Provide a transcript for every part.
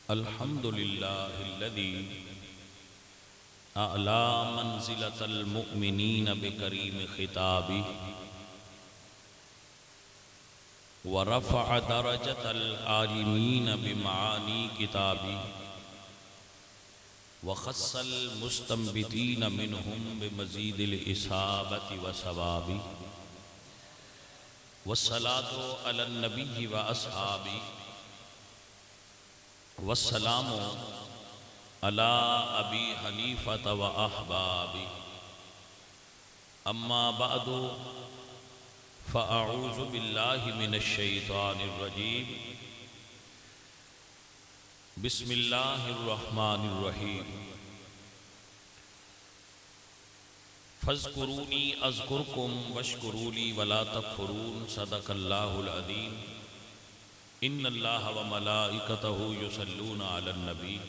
الحمد لله الذي أعلى منزلة المؤمنين بكريم خطابه ورفع درجة العالمين بمعاني كتابه وخص المستنبطين منهم بمزيد الإصابة وثوابه والصلاة على النبي وأصحابه والسلام على أبي حنيفة وأحبابه أما بعد فأعوذ بالله من الشيطان الرجيم بسم الله الرحمن الرحيم فاذكروني أذكركم واشكروا لي ولا تكفرون صدق الله العظيم إن الله وملائكته يصلون على النبي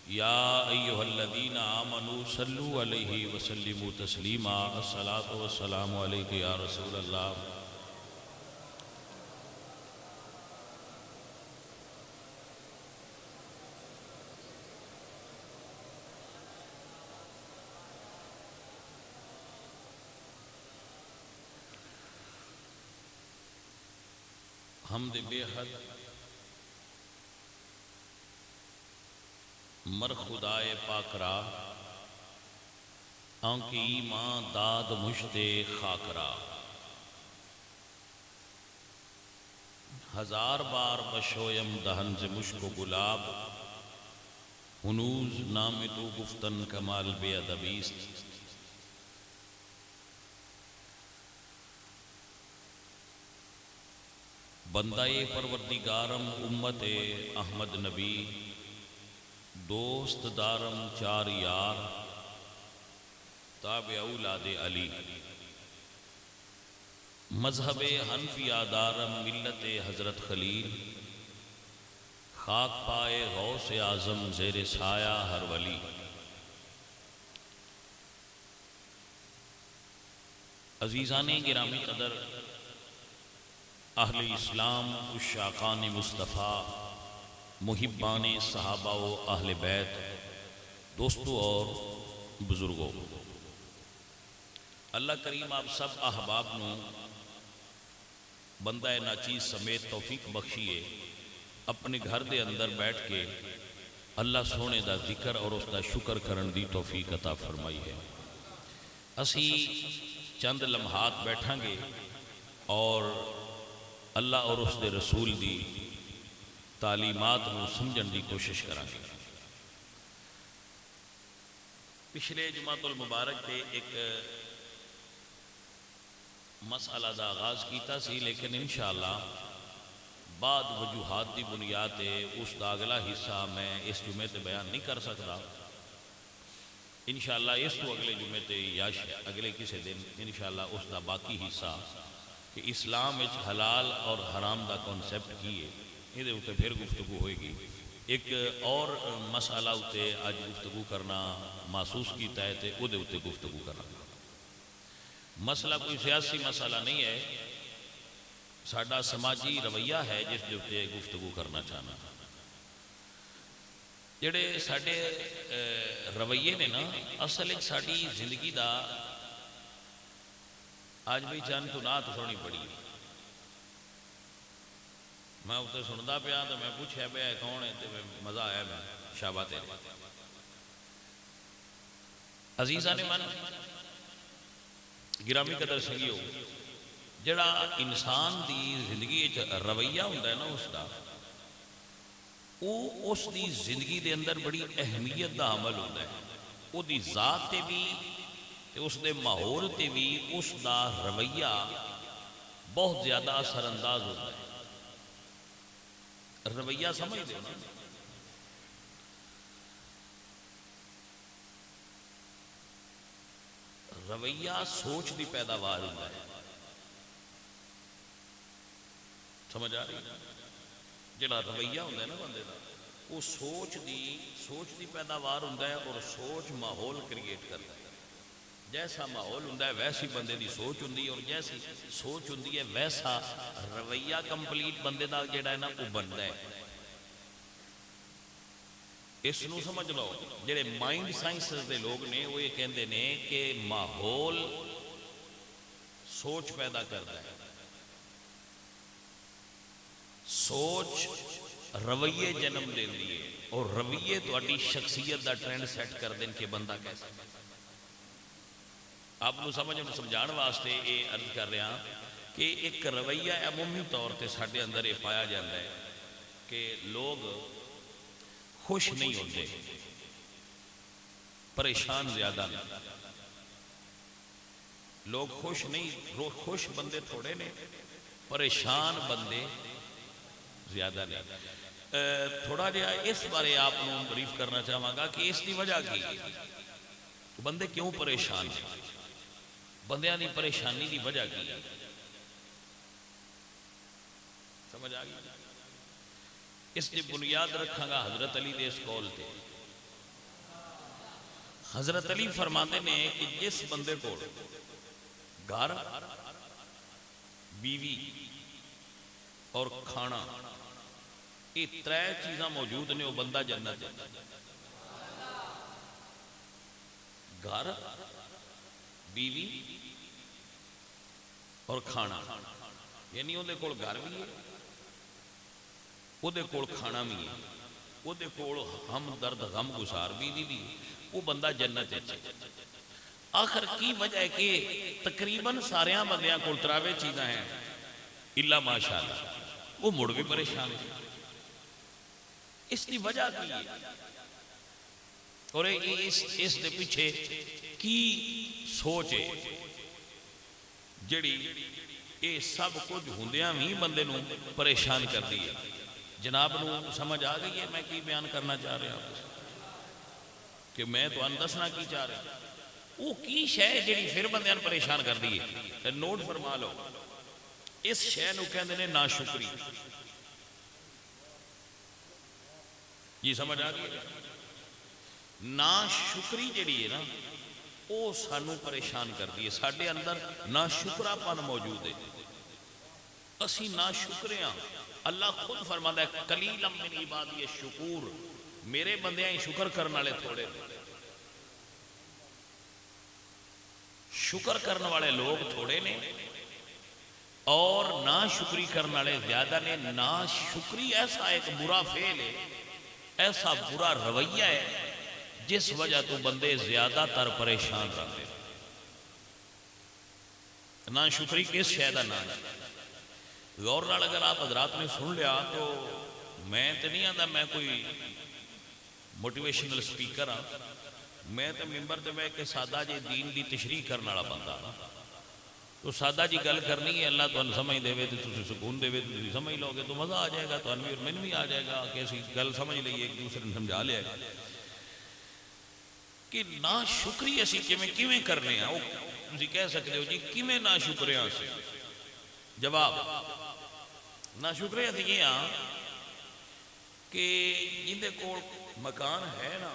يا أيها الذين آمنوا صلوا عليه وسلموا تسليما الصلاة والسلام عليك يا رسول الله حمد بے حد مر خدائے پاک را آنکھ ایمان داد مشت خاک را ہزار بار بشویم دہن سے مشک و گلاب ہنوز نام تو گفتن کمال بے ادبیست بندہ پروردگارم امت احمد نبی دوست دارم چار یار تابع اولاد علی مذہب حنفیہ دارم ملت حضرت خلیل خاک پائے غوث اعظم زیر سایہ ہر ولی عزیزان گرامی قدر اہل اسلام عشاقان مصطفیٰ محبان صحابہ و اہل بیت دوستو اور بزرگوں اللہ کریم آپ سب احباب نو بندہ ناچیز سمیت توفیق بخشیے اپنے گھر دے اندر بیٹھ کے اللہ سونے دا ذکر اور اس دا شکر کرن دی توفیق عطا فرمائی ہے اسی چند لمحات بیٹھاں گے اور اللہ اور اس دے رسول دی تعلیمات نو سمجھن دی کوشش کریں گے پچھلے جمعۃ المبارک تے ایک مسئلہ دا آغاز کیتا سی لیکن انشاءاللہ بعد وجوہات دی بنیاد تے اس دا اگلا حصہ میں اس جمعے تے بیان نہیں کر سکتا انشاءاللہ اس تو اگلے جمعے تے یا اگلے کسی دن انشاءاللہ اس دا باقی حصہ کہ اسلام وچ حلال اور حرام دا کنسیپٹ کیے یہ دے اتے پھر گفتگو ہوئے گی ایک اور مسئلہ اتے آج گفتگو کرنا محسوس کیتا ہے تے او دے اتے گفتگو کرنا مسئلہ کوئی سیاسی مسئلہ نہیں ہے ساڈا سماجی رویہ ہے جس دے اتے گفتگو کرنا چاہنا جڑے ساڈے رویے نے نا اصل ایک ساڈی زندگی دا آج بھی چند تو نات سونی پڑی میں اتنے سنتا پیا تو میں پوچھا پیا کون ہے تو مزہ آیا میں شابہ تیرے عزیزان من گرامی قدر سنگیو جڑا انسان دی زندگی رویہ ہوتا ہے نا اس کا وہ اس دی زندگی دے اندر بڑی اہمیت دا عمل ہوتا ہے وہ دی ذات تے بھی اس دے ماحول تے بھی اس دا رویہ بہت زیادہ اثر انداز ہوتا ہے رویہ سمجھ دے نا رویہ سوچ دی پیداوار ہوتا ہے سمجھ آ رہی جڑا رویہ ہوتا ہے نا بندے دا وہ سوچ دی پیداوار ہوتا ہے اور سوچ ماحول کریٹ کرتا ہے جیسا ماحول ہوں ویسی بندے دی سوچ ہوں اور جیسی سوچ ہوں ویسا رویہ کمپلیٹ بندے دا جڑا ہے نا وہ بنتا ہے. اس نو سمجھ لو جڑے مائنڈ سائنسز دے لوگ نے وہ یہ کہندے نے کہ ماحول سوچ پیدا کرتا ہے, سوچ رویے جنم دیندی ہے اور رویے تہاڈی شخصیت دا ٹرینڈ سیٹ کر دین کہ بندہ کیسا. آپ کو سمجھان واسطے یہ عرض کر رہا کہ ایک رویہ عمومی طور پہ سارے اندر یہ پایا جاتا ہے کہ لوگ خوش نہیں ہوتے, پریشان زیادہ نہیں. لوگ خوش نہیں, خوش بندے تھوڑے نے, پریشان بندے زیادہ نہیں. تھوڑا جہا اس بارے آپ کو بریف کرنا چاہوں گا کہ اس کی وجہ کی بندے کیوں پریشان ہیں, بندیاں دی پریشانی دی وجہ کی سمجھ آ گئی. اس کی بنیاد رکھاں گا حضرت علی دے اس قول تے. حضرت علی فرماتے نے کہ جس بندے کو گھر, بیوی اور کھانا یہ ترے چیزاں موجود نے وہ بندہ جنت ہے. گھر, بیوی اور کھانا, یعنی وہ کول گھر بھی ہے, وہ کول کھانا بھی ہے, وہ کول ہم درد غم گسار بھی وہ بندہ جنت ہے. آخر کی وجہ ہے کہ تقریباً سارے بندیاں کول تراوے چیزاں ہیں الا ماشاءاللہ, وہ مڑ بھی پریشان ہے. اس کی وجہ کی ہے اور اس دے پیچھے کی سوچ ہے جڑی یہ سب کچھ ہوندیاں بھی بندے نو پریشان کر دی ہے. جناب نو سمجھ آ گئی ہے میں کی بیان کرنا چاہ رہا ہوں کہ میں تو دسنا کی چاہ رہا ہوں. وہ کی شے جڑی پھر بندے نو پریشان کر دی ہے, نوٹ فرما لو. اس شے نو کہندے نے ناشکری. یہ سمجھ آ گئی. ناشکری جڑی ہے نا وہ سانو پریشان کر دی ہے. ساڈے اندر ناشکرا پن موجود ہے, اسی ناشکرے ہاں. اللہ خود فرماتا ہے قلیلا من عبادی الشکور, میرے بندے شکر کرنے والے تھوڑے. شکر کرنے والے لوگ تھوڑے نے اور ناشکری کرنے والے زیادہ نے. ناشکری ایسا ایک برا فعل ہے, ایسا برا رویہ ہے جس وجہ تو بندے زیادہ تر پریشان رہتے. ناشکری کس شے دا نام ہے؟ غور نال اگر آپ حضرات نے سن لیا تو میں تو نہیں آتا میں کوئی موٹیویشنل سپیکر ہاں, میں تو ممبر تے بیٹھ کے سادہ جی دین دی تشریح کرنے والا بندہ ہاں. تو سادہ جی گل کرنی ہے, اللہ تمہیں سمجھ دے تو تسی سکون دے تو تسی سمجھ لو گے تو مزہ آ جائے گا, تمہیں بھی اور مینوں بھی آ جائے گا کہ اسی گل سمجھ لئیے, ایک دوسرے نے سمجھا لیا کہ ناشکری اسی کیویں کرنے ہیں. وہ تسی کہہ سکتے ہو جی کیویں ناشکرے ہاں سے. جواب ناشکرے اسی یہ ہاں کہ جندے کول مکان ہے نا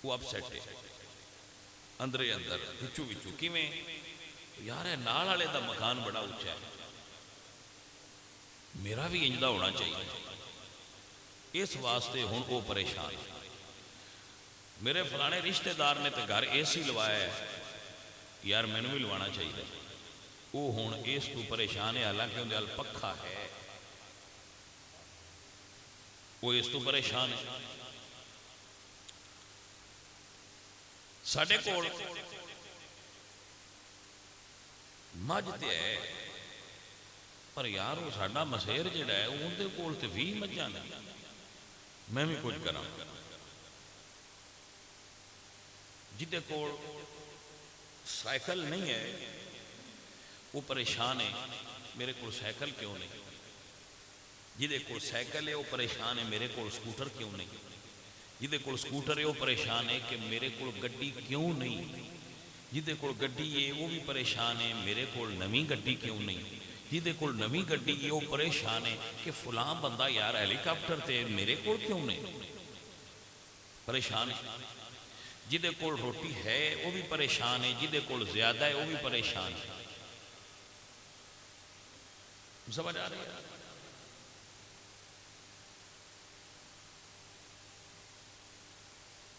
وہ اپسیٹ ہے اندرے اندر وچوں وچوں. کیویں یار ہے نال والے دا مکان بڑا اونچا ہے, میرا بھی انجدا ہونا چاہیے. اس واسطے ہن وہ پریشان. میرے فلانے رشتہ دار نے تو گھر اے سی لوایا ہے, یار مینوں بھی لوانا چاہیے. وہ ہن اس تو پریشان ہے, حالانکہ اندر ال پکھا ہے, وہ اس تو پریشان ہے. ساڈے کول مجھ تے ہے پر یار وہ ساڈا مسیر جڑا ہے اندر کول تے 20 مجھاں نے, میں بھی کچھ کراں. جدے کول سائیکل نہیں ہے وہ پریشان ہے, میرے کو سائیکل کیوں نہیں. جدے کول سائیکل ہے وہ پریشان ہے, میرے کو سکوٹر کیوں نہیں. جدے کول سکوٹر ہے وہ پریشان ہے کہ میرے کو گڈی کیوں نہیں. جدے کول گڈی ہے وہ بھی پریشان ہے, میرے کو نویں گڈی کیوں نہیں. جدے کول نویں گڈی ہے وہ پریشان ہے کہ فلاں بندہ یار ہیلی کاپٹر تے میرے کو کیوں نہیں. پریشان ہے. جہدے کول روٹی ہے وہ بھی پریشان ہے، جہدے کول زیادہ ہے وہ بھی پریشان ہے. سمجھ آ رہی ہے؟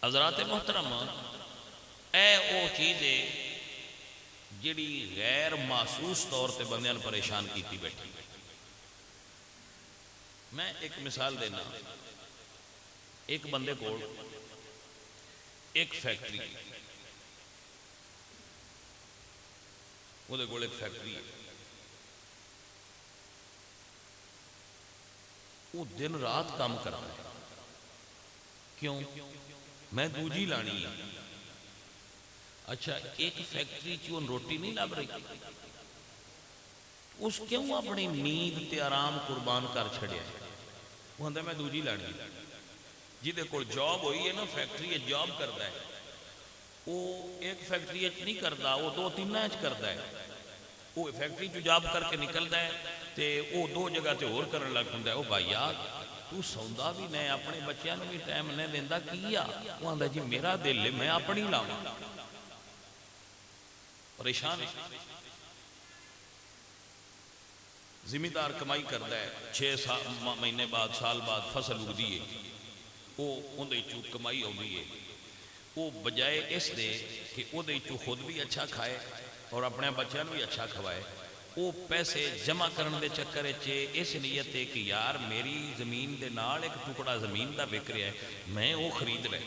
حضرات محترم، اے او چیز ہے جڑی غیر محسوس طور تے بندیاں پریشان کیتی بیٹھی. میں ایک مثال دینا. ایک بندے کو ایک فیکٹری، وہ ایک فیکٹری ہے، وہ دن رات کام کرتا ہے. کیوں؟ میں دوجی لانی ہے. اچھا، ایک فیکٹری چون روٹی نہیں لب رہی، اس کیوں اپنی نیند تے آرام قربان کر چھڑیا؟ وہ ہوندا میں دوجی لانی. جہدے کول جاب ہوئی ہے نا، فیکٹری جاب کرتا ہے، وہ ایک فیکٹری نہیں کرتا، وہ دو تین کرتا ہے. وہ فیکٹری جو جاب کر کے نکلتا ہے تے وہ دو جگہ تے اور کرن لگ پندا ہے. وہ بھائی یار تو سوندا بھی نہیں، اپنے بچیاں نوں بھی ٹائم نہیں دیندا، کی آ؟ وہ آندا جی میرا دل ہے میں اپنی لاواں. پریشان ہے. زمیندار کمائی کرتا ہے، 6 مہینے بعد سال بعد فصل اگتی ہے، وہ اندر چوں کمائی آتی ہے. وہ بجائے اس دے کہ وہ خود بھی اچھا کھائے اور اپنے بچوں بھی اچھا کھوائے، وہ پیسے جمع کرنے دے چکر اس نیت ہے کہ یار میری زمین دے نال ایک ٹکڑا زمین دا بک رہا ہے، میں وہ خرید لے.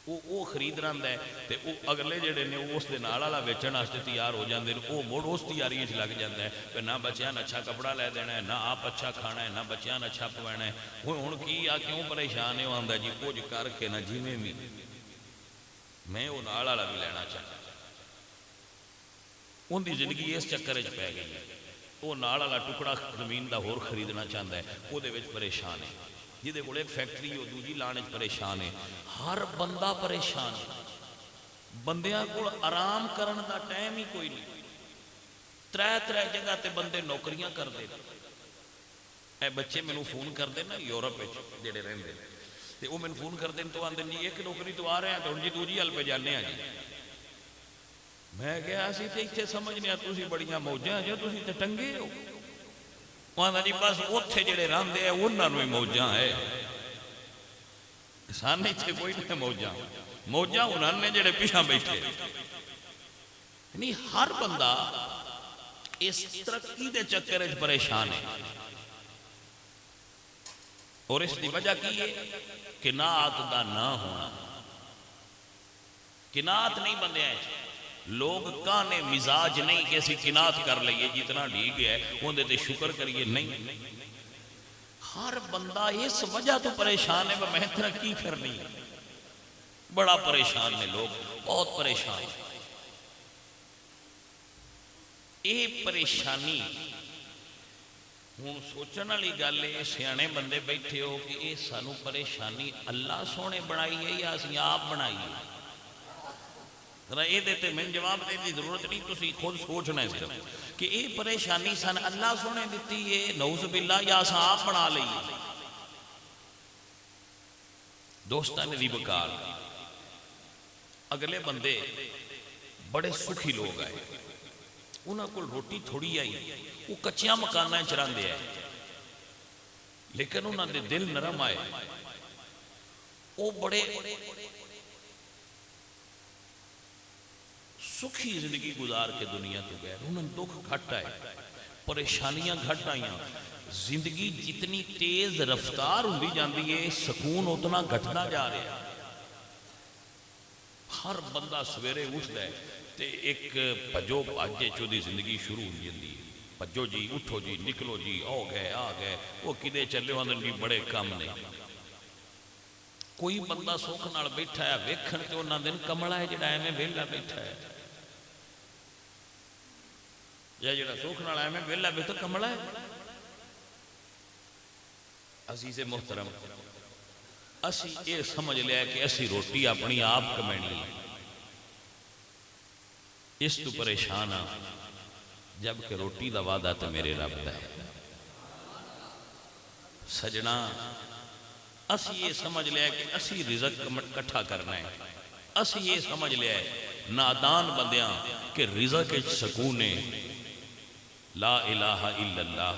وہ خرید رہا ہے تے وہ اگلے جڑے نے اس دے نال والا ویچن واسطے تیار ہو جاندے نے. وہ مڑ اس تیاری وچ لگ جاتا ہے کہ نہ بچیاں نے اچھا کپڑا لے دینا ہے، نہ آپ اچھا کھانا ہے، نہ بچیاں نے اچھا پوانا ہے. ہن کی آ کیوں پریشان ہے؟ وہ آندا جی کچھ کر کے نہ جویں بھی میں وہ نال والا بھی لینا چاہتا. ان دی زندگی اس چکر وچ پی گئی ہے. وہ نال والا ٹکڑا زمین دا ہور خریدنا چاہتا ہے، وہ دے وچ پریشان ہے. جہدے کول ایک فیکٹری وہ دوجی لانے پریشان ہے. ہر بندہ پریشان ہے. بندیاں کول آرام کرن دا ٹائم ہی کوئی نہیں. ترے جگہ تے بندے نوکریاں کرتے. اے بچے مینوں فون کرتے نا یورپ جڑے رہندے تے وہ مینوں فون کرتے تو آندے جی ایک نوکری تو آ رہے ہیں تو ہن جی دوجی ہل پہ جانے ہیں جی. میں کہا اسی تے اتنے سمجھنے تسی بڑیاں موجاں جو تسی تے ٹنگے ہو. وہاں جی بس اتنے جڑے رہندے ہیں انہاں نوں ہی موجاں ہے، سان اتنے کوئی نہیں موجاں. موجاں انہاں نے جڑے پیچھے بیٹھے. نہیں ہر بندہ اس ترقی دے چکر وچ پریشان ہے. اور اس دی وجہ کی ہے؟ قناعت دا نہ ہونا. قناعت نہیں بندے ہیں. لوگ کانے مزاج نہیں کہ اسی قناعت کر لئیے جتنا ڈھیک ہے اندے تے شکر کریے. نہیں، ہر بندہ اس وجہ تو پریشان ہے میں ترقی کرنی. بڑا پریشان ہے لوگ، بہت پریشان. یہ پریشانی ہوں سوچنے والی گل ہے. سیانے بندے بیٹھے ہو کہ یہ سانو پریشانی اللہ سونے بنائی ہے یا اسی آپ بنائی ہے؟ یہ میں جواب دینے کی ضرورت نہیں، تسی خود سوچنا ہے صرف کہ یہ پریشانی سن اللہ سونے دیتی ہے نعوذ باللہ یا اساں آپ بنا لئیے. دوستان دی بکار اگلے بندے بڑے سکھی لوگ آئے، انہاں کو روٹی تھوڑی آئی، وہ کچیاں مکانہ چراندے آئے لیکن انہاں دے دل نرم آئے. وہ بڑے سکھی زندگی گزار کے دنیا تو گئے. انہوں نے دکھ گھٹ آئے، پریشانیاں گھٹ آئیاں. زندگی جتنی تیز رفتار ہوئی جاندی ہے سکون اتنا گھٹنا جا رہا ہے. ہر بندہ سویرے اٹھتا ہے تے ایک پجو پاجے چودی زندگی شروع ہو جاندی ہے. پجو جی اٹھو جی نکلو جی آ گئے وہ کدے چلے ہوندے جی بڑے کام نے. کوئی بندہ سکھ نال بیٹھا ہے ویکھن تے انہاں دن کملا ہے جڑا ایویں ویلا بیٹھا ہے، یا جڑا سکھ نال ایویں ویلا بیٹھا کملا ہے. عزیز محترم اسی یہ سمجھ لیا کہ اسی روٹی اپنی آپ کمانی ہے، اس تو پریشان ہاں جبکہ روٹی دا وعدہ تو میرے رب دا ہے. سجنا اسی یہ سمجھ لیا کہ اسی رزق کٹھا کرنا ہے، اسی یہ سمجھ لیا ہے نادان بندیاں کہ رزق سکون ہے لا الہ الا اللہ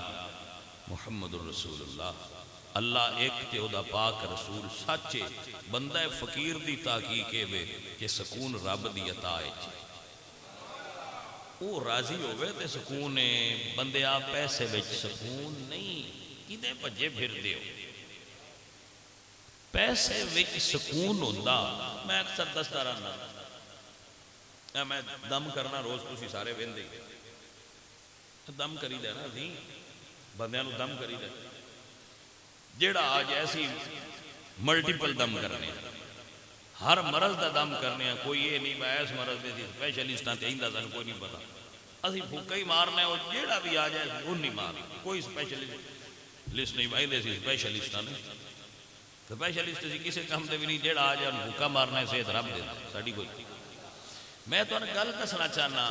محمد الرسول اللہ، اللہ ایک تے او دا پاک رسول سچے، بندہ فقیر دی تحقیق ہے کہ سکون رب دی عطا ہے، وہ راضی ہوئے تے سکون ہے، بندے آپ پیسے بچ سکون نہیں، کدے بجے پھر دیو پیسے وچ سکون ہوندہ۔ میں اکثر دستا رہنا، میں دم کرنا روز تسی سارے ویندے دم کری دے نا، سی بندیاں نو دم کری دے، جیڑا آج ایسی ملٹیپل دم کرنے، ہر مرض دا دم کرنے ہیں، کوئی یہ نہیں میں اس مرض دے سی سپیشلسٹاں تے ایندہ سن کوئی نہیں پتا، اسی پھوکا ہی مارنا ہے، اور جیڑا بھی آ جائے وہ نہیں مارنا، کوئی سپیشلسٹ نہیں بائی دے سی سپیشلسٹاں نے، سپیشلسٹ سی کسی کام دے بھی نہیں، جیڑا آ جائے بھوکا مارنا ہے، صحت رب دے ساڑی کوئی۔ میں تو گل دسنا چاہنا،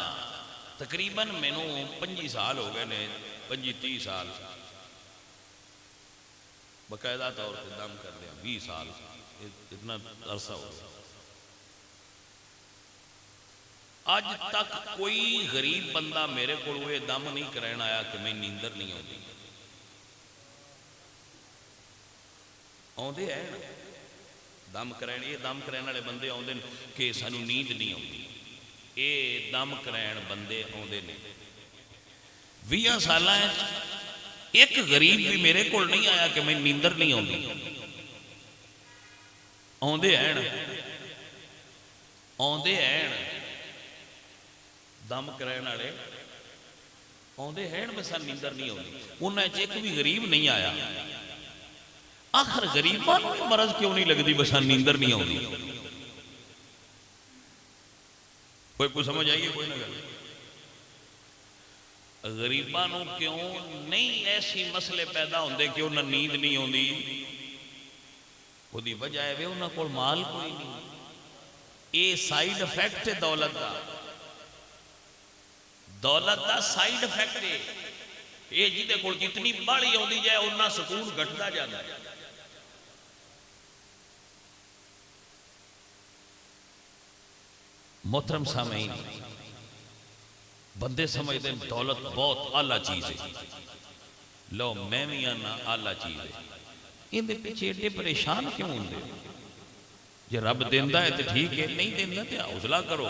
تقریباً مینوں 25 سال ہو گئے نے، 25-30 سال باقاعدہ طور پہ دم کر لیا، 20 سال اتنا عرصہ ہو گیا، آج تک کوئی غریب بندہ میرے کو ہوئے دم نہیں کرین آیا کہ میں نیندر نہیں ہوتی، آندے ہیں دم کرین، یہ دم کرین والے بندے آندے کہ سانو نیند نہیں آتی، یہ دم کرین بندے آندے نے۔ 20 سالہ ایک غریب بھی میرے کو نہیں آیا کہ میں نیندر نہیں آتی، آندے ہیں آندے ہیں دم کرین والے آندے ہیں، بس نیندر نہیں آتی، انہیں ایک بھی غریب نہیں آیا۔ آخر غریباں نوں مرض کیوں نہیں لگتی بس نیندر نہیں آتی؟ کوئی سمجھ آئیے؟ کوئی نہ غریباں نوں کیوں نہیں ایسی مسئلے پیدا ہوندے کہ انہیں نیند نہیں آتی؟ وہ دی وجہ ہے انہاں کول مال کوئی نہیں، یہ سائیڈ افیکٹ ہے دولت دا، دولت دا سائیڈ افیکٹ ہے، یہ جیدے کول جتنی بڑی ہوندی جائے انہاں سکون گھٹدا جاتا ہے۔ محترم سامعین، بندے سمجھتے ہیں دولت بہت اعلیٰ چیز ہے، لو میں بھی آنا اعلیٰ چیز ہے، ان دے پیچھے ایڈے پریشان کیوں ہوں دے؟ جے رب دیندہ ہے تو ٹھیک ہے، نہیں دیندہ تو حوصلہ کرو،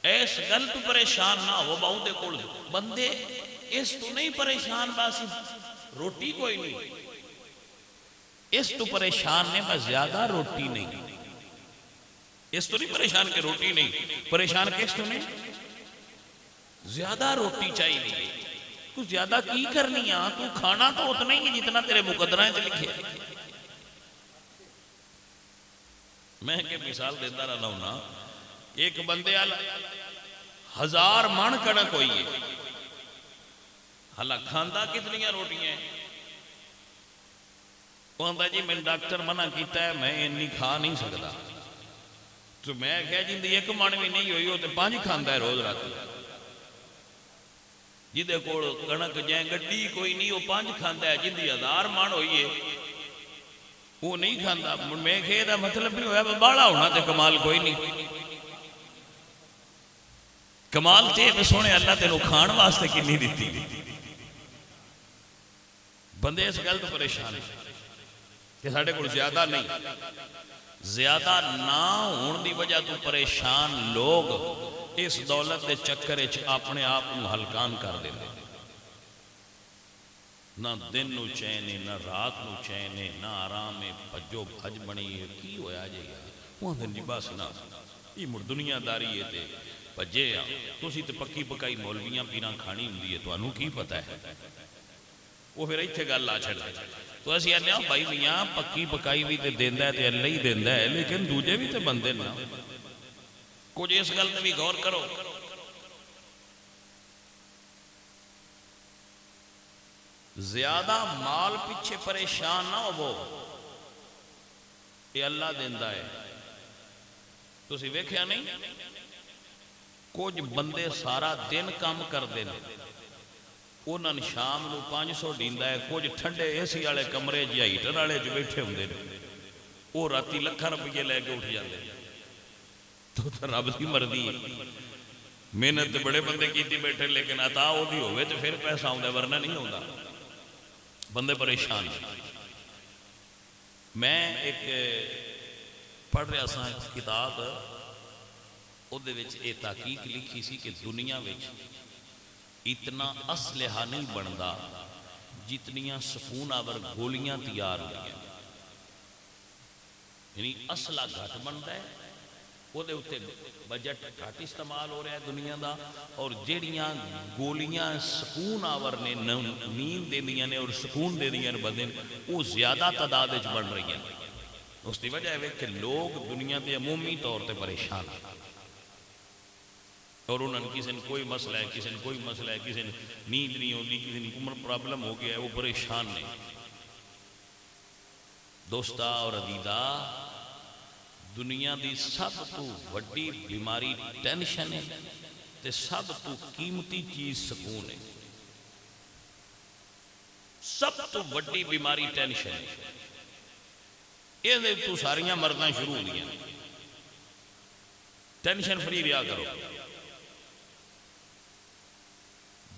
ایس گل تو پریشان نہ ہو باؤں دے کول، بندے اس تو نہیں پریشان باسی روٹی کوئی نہیں، اس تو پریشان نے بس زیادہ روٹی نہیں، اس تو نہیں پریشان کہ روٹی نہیں، پریشان کس تو نہیں زیادہ روٹی چاہیے نہیں، تو زیادہ کی کرنی ہے، تو کھانا تو اتنا ہی جتنا تیرے مقدرائیں تے لکھے۔ میں کہ مثال دیتا رہنا ہونا، ایک بندے 1000 من کڑک ہوئی ہے، حالا کھاندہ کتنی روٹیاں ہیں؟ وہ کہتا جی میں ڈاکٹر منع کیتا ہے میں انی کھا نہیں سکتا، تو میں کہا جی ایک من بھی نہیں ہوئی ہو تو 5 کھاندہ ہے روز راتی، جدے کوڑ کنک جائیں گڈی کوئی نہیں وہ 5 کھاندہ ہے، جن دی 1000 من ہوئی ہے وہ نہیں کھاندہ۔ میں کہے دا مطلب نہیں ہویا باڑا ہونا تے کمال کوئی نہیں، کمال تے سونے اللہ تے نو کھان واسطے کی نہیں دیتی۔ بندے اس گل تو پریشان ہے کہ ساڑھے کو زیادہ نہیں، زیادہ نہ ہون دی وجہ تو پریشان لوگ اس دولت دے چکر اپنے آپ کو ہلکان کر دیں، نہ دن نو چینے نہ رات نو چینے نہ آرام پجو بھج بنی ہے، کی ہویا جائے گا وہاں دن جی باس نہ یہ مر دنیا داری ہے تے پجے آ تو سی تے پکی پکائی مولویاں پینا کھانی ہوں دیئے تو انہوں کی پتہ ہے، وہ پھر ایتھے گا اللہ چھڑا تو ایسی آنے ہاں بھائی میاں پکی پکائی بھی تے دیندہ ہے تے اللہ ہی دیندہ ہے، لیکن دوجے بھی تے بندے نہ کچھ اس گل تے بھی غور کرو۔ زیادہ مال پیچھے پریشان نہ ہو وہ یہ اللہ دیندہ ہے، تو اسی ویکھیا نہیں کچھ بندے سارا دن کام کر دینا انہوں نے شام کو 500 دیندا ہے، کچھ ٹھنڈے اے سی والے کمرے یا ہیٹر والے جو بیٹھے ہوندے نے وہ راتی لکھاں روپیے لے کے اٹھ جاتے ہیں۔ تو رب کی مرضی ہے، محنت بڑے بندے کیتی بیٹھے لیکن عطا وہ بھی ہوئے تو پھر پیسہ آتا ورنہ نہیں ہوتا، بندے پریشان ہیں۔ میں ایک پڑھ رہا سا کتاب، اودے وچ یہ تحقیق لکھی سی کہ دنیا وچ اتنا اسلحہ نہیں بنتا جتنیاں سکون آور گولیاں تیار ہوئی ہیں، یعنی اسلحہ گھٹ بنتا ہے، وہ بجٹ گھٹ استعمال ہو رہا ہے دنیا دا، اور جیڑیاں گولیاں سکون آور نے نیند دیندیاں نے اور سکون دے دیاں نے بندے وہ زیادہ تعداد وچ بن رہی ہیں۔ اس کی وجہ ہے کہ لوگ دنیا کے عمومی طور پہ پریشان ہیں، اور انہوں نے کسی نے کوئی مسئلہ ہے، کسی نے کوئی مسئلہ ہے، کسی نے نیند نہیں ہوتی، کسی نے عمر پرابلم ہو گیا ہے، وہ پریشان نہیں۔ دوستا اور عزیزا، دنیا دی سب تو وڈی بیماری ٹینشن ہے تے سب تو قیمتی چیز سکون ہے۔ سب تو وڈی بیماری ٹینشن ہے، یہ تو ساریاں مرضاں شروع ہو گیا۔ ٹینشن فری رہا کرو۔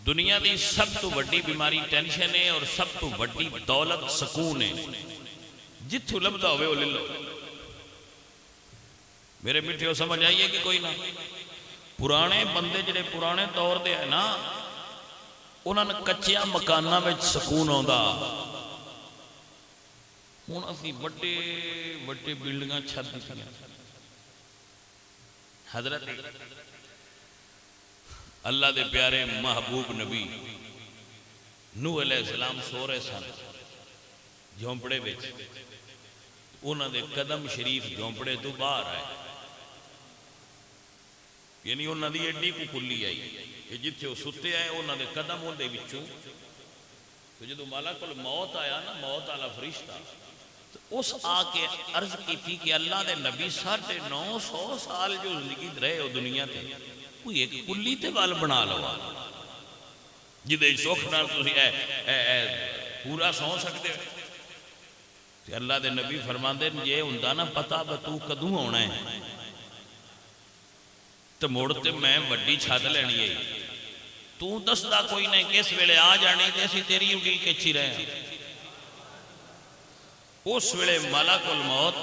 دنیا دی سب تو وڈی بیماری ٹینشن ہے اور سب تو وڈی دولت سکون ہے، جتھوں لبدا ہوئے وہ لے لو۔ میرے میٹھے ہو سمجھ آئیے کہ کوئی نہ، پرانے بندے جڑے پرانے دور دے ہیں نا، انہوں نے کچیاں مکانہ میں سکون ہوندا، ہوں اسی وڈے وڈے بلڈنگاں چھت دیتی ہیں۔ حضرت اللہ دے پیارے محبوب نبی نوح علیہ السلام سو رہے سن جھونپڑے وچ، انہوں دے قدم شریف جھونپڑے تو باہر آئے، یعنی انہوں دی ایڈی کو کلی آئی کہ جتھے وہ ستے آئے انہوں دے قدم ہوندے وچوں، تو جدو ملک الموت آیا نا، موت والا فرشتہ، تو اس آ کے عرض کی تھی کہ اللہ دے نبی 950 سال جو زندگی رہے ہو دنیا تے، کوئی ایک کلی تے وال بنا لو جدے سکھ نال تسی پورا سو سکتے ہو۔ کہ اللہ دے نبی فرماندے یہ ہوندا نا پتہ بتو کدوں ہونا ہے تو موڑ تے میں وڈی چھت لینی ہے، تو دسدا کوئی نہیں کس ویلے آ جانی تے اسی تیری اڈی کے چی رہے ہیں۔ اس ویلے ملک الموت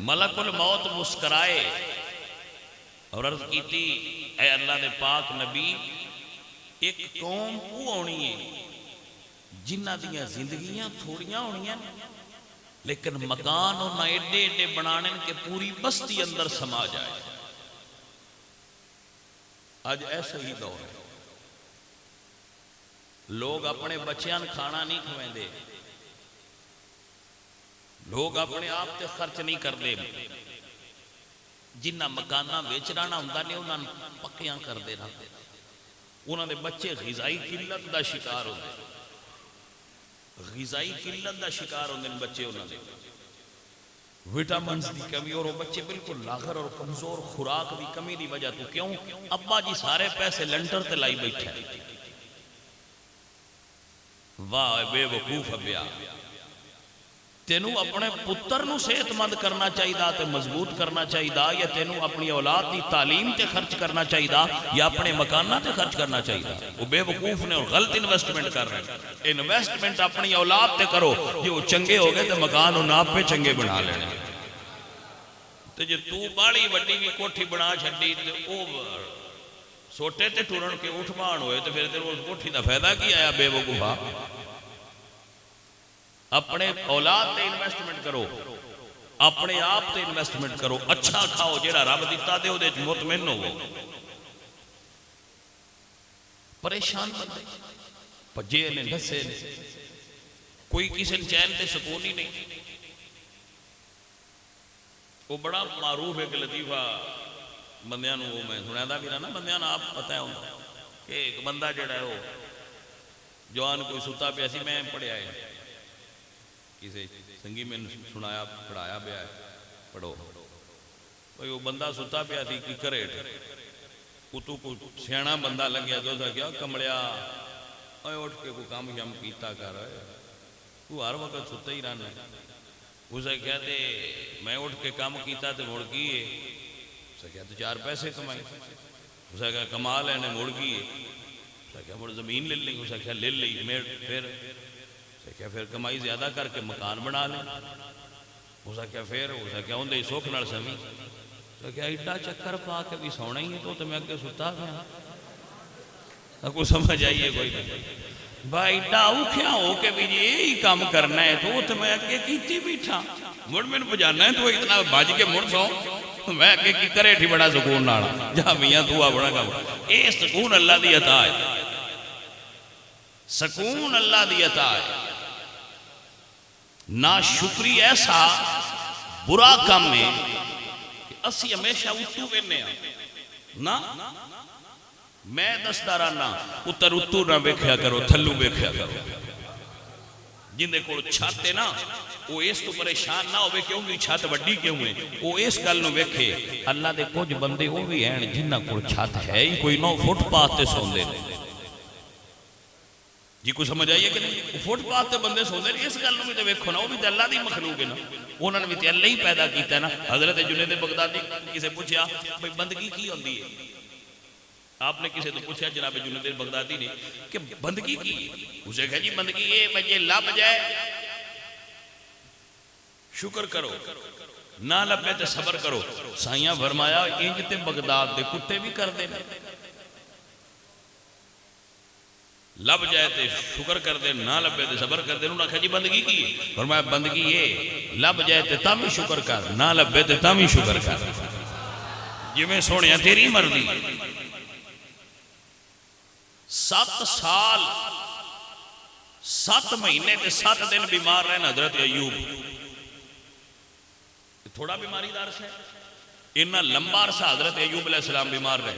ملک الموت مسکرائے اور عرض کی تھی اے اللہ دے پاک نبی، ایک قوم کو ہونی ہے جنہ دیاں زندگیاں تھوڑیاں ہونیاں لیکن مکان انہاں ایڈے ایڈے بنانے کہ پوری بستی اندر سما جائے۔ آج ایسا ہی دور ہے، لوگ اپنے بچیاں کھانا نہیں کھویں دے، لوگ اپنے آپ تے خرچ نہیں کر دے، جنہ مکانہ بیچ رانا ہوندا نے انہاں پکیاں کر دے رہتے، انہاں دے بچے غذائی قلت دا شکار ہوندے، غذائی قلت دا شکار ہوندے بچے، انہاں دے وٹامنز دی کمی، اور وہ بچے بالکل لاغر اور کمزور، خوراک دی کمی دی وجہ تو کیوں؟ ابا جی سارے پیسے لنٹر تے لائی بیٹھے، واہ بے وقوف ابیا، تینوں اپنے پتر نو صحت مند کرنا چاہیے تے مضبوط کرنا چاہیے، یا تینوں اپنی اولاد دی تعلیم تے خرچ کرنا چاہیے یا اپنے مکانہ تے خرچ کرنا چاہیے؟ وہ بے وقوف نے اور غلط انویسٹمنٹ کر رہے ہیں۔ انویسٹمنٹ اپنی اولاد تے کرو، جو چنگے ہو گئے تے مکان انہاں آپ پہ چنگے بنا لینے، تے جے تو باڑی وڈی بھی کوٹھی بنا چھڈی تے او سوٹے تے ٹورن کے اٹھ مان ہوئے تے پھر تیرے اس کوٹھی دا فائدہ کی آیا بے وقوفا؟ اپنے اولاد تے انویسٹمنٹ کرو، اپنے آپ تے انویسٹمنٹ کرو، اچھا کھاؤ جیڑا رب دیتا دے دے مطمئن ہو۔ پریشان بندے پجے نے نسے نے، کوئی کسی چین تے سکون ہی نہیں۔ وہ بڑا معروف ایک لطیفہ بندیاں نو میں سنیا دا بھی رہا نا، بندیاں نو آپ پتہ ہے کہ ایک بندہ جیڑا ہے وہ جوان کوئی ستا پہ ایسی میں پڑھیا ہے کسی سنگی میں سنایا پڑھایا پیا ہے پڑھو بھائی وہ بندہ ستا پیا تھی کی کریٹ اتو کو سیاح بندہ لگیا تو اسا کیا کمڑیا اٹھ کے کوئی کام شام کیتا کر تو ہر وقت ستا ہی رہنا اسے کہتے میں اٹھ کے کام کیتا تو مڑ گئی اسے کہتے 4 پیسے کمائے اسے کہا کمال ہے نے مڑ گئی اسے کہا مڑ زمین لے لی اسے کہا لے لی میں پھر کمائی زیادہ کر کے مکان بنا لیں اسے کہا پھر اسے کہا اندے سوکھ نال سمی اسے کہا ایڈا چکر پا کے بھی سونا ہی ہے تو میں اگے ستا گیا کو سمجھ آئیے کوئی بھائی ایڈا اوکھیا ہو کے بھی یہی کام کرنا ہے تو میں اگے کیتی بیٹھا مڑ میں بجانا ہے تو اتنا بج کے مڑ سو میں اگے کی کرے تھی بڑا سکون نالا جہاں میاں تو بڑا کام اے سکون اللہ دی عطا ہے سکون اللہ دی عطا ہے ناشکری ایسا برا کام ہے کہ اسی ہمیشہ اتو وینے نا میں دستارانا اتر اتو نہ بیکھیا کرو تھلو بیکھیا کرو جن دے کو چھاتے نا وہ اس تو پریشان نہ ہوئے کیوں بھی چھات وڈی کیوں ہے وہ اس گل نو بیکھے اللہ دے کچھ بندے وہ بھی ہیں جنہ کو چھات ہے ہی کوئی 9 فٹ پاتے سوندے جی کو سمجھ آئیے کہ نہیں فٹ پاتے بندے سوندے اس گل نو بھی تے ویکھو نا وہ بھی تے اللہ دی مخلوق ہے نا انہوں نے بھی تے اللہ ہی پیدا کیتا ہے نا حضرت جنید بغدادی کسے پوچھا بھئی بندگی کی ہوندی ہے آپ نے کسی تو پوچھا جناب جنید بغدادی نے کہ بندگی کی اسے کہا جی بندگی یہ بجے لب جائے شکر کرو نہ لبے تے صبر کرو سائیاں فرمایا انج تے بغداد دے کتے بھی کر دے لب جائے تے شکر کر دے نہ لبے تے صبر کر دے انہوں نے کہا جی بندگی کی فرمایا بندگی یہ لب جائے تے تاں بھی شکر کر نہ لبے تے تاں بھی شکر کر جی میں سونیا تیری مرضی 7 سال 7 مہینے تے 7 دن بیمار رہنا حضرت ایوب تھوڑا بیماری دار سے انہا لمبا عرصہ حضرت ایوب علیہ السلام بیمار رہے